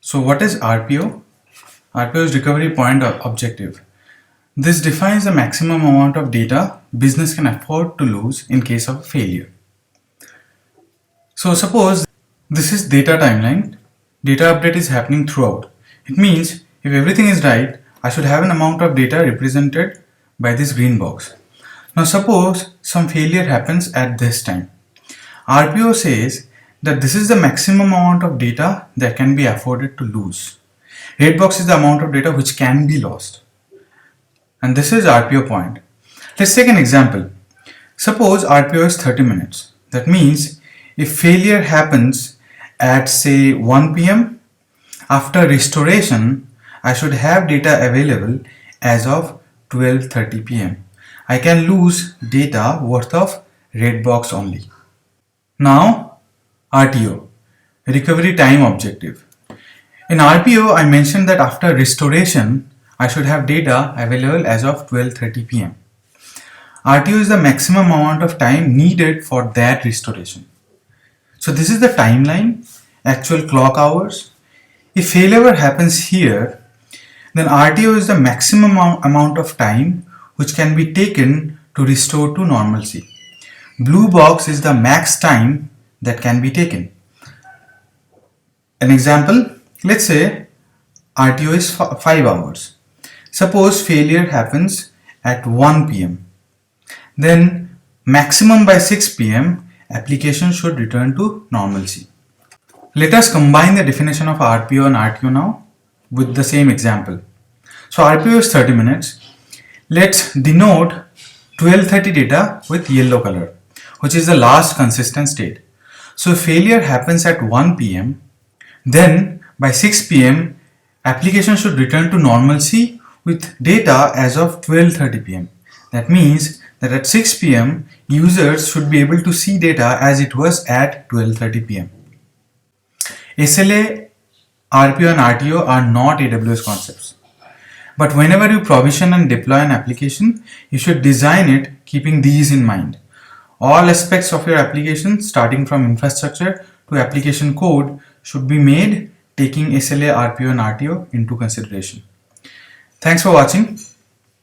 So what is RPO? RPO is recovery point objective. This defines the maximum amount of data business can afford to lose in case of failure. So suppose this is data timeline. Data update is happening throughout. It means if everything is right, I should have an amount of data represented by this green box. Now suppose some failure happens at this time. RPO says that this is the maximum amount of data that can be afforded to lose. Red box is the amount of data which can be lost. And this is RPO point. Let's take an example. Suppose RPO is 30 minutes. That means if failure happens at say 1 p.m., after restoration, I should have data available as of 12:30 p.m. I can lose data worth of red box only. Now, RTO, recovery time objective. In RPO, I mentioned that after restoration, I should have data available as of 12:30 p.m. RTO is the maximum amount of time needed for that restoration. So this is the timeline, actual clock hours. If failure happens here, then RTO is the maximum amount of time which can be taken to restore to normalcy. Blue box is the max time that can be taken. An example, let's say RTO is 5 hours. Suppose failure happens at 1 p.m. Then maximum by 6 p.m. application should return to normalcy. Let us combine the definition of RPO and RTO now with the same example. So RPO is 30 minutes. Let's denote 12:30 data with yellow color, which is the last consistent state. So if failure happens at 1 p.m., then by 6 p.m. application should return to normalcy with data as of 12:30 p.m. That means that at 6 p.m. users should be able to see data as it was at 12:30 p.m. SLA, RPO and RTO are not AWS concepts. But whenever you provision and deploy an application, you should design it keeping these in mind. All aspects of your application, starting from infrastructure to application code, should be made taking SLA, RPO and RTO into consideration. Thanks for watching.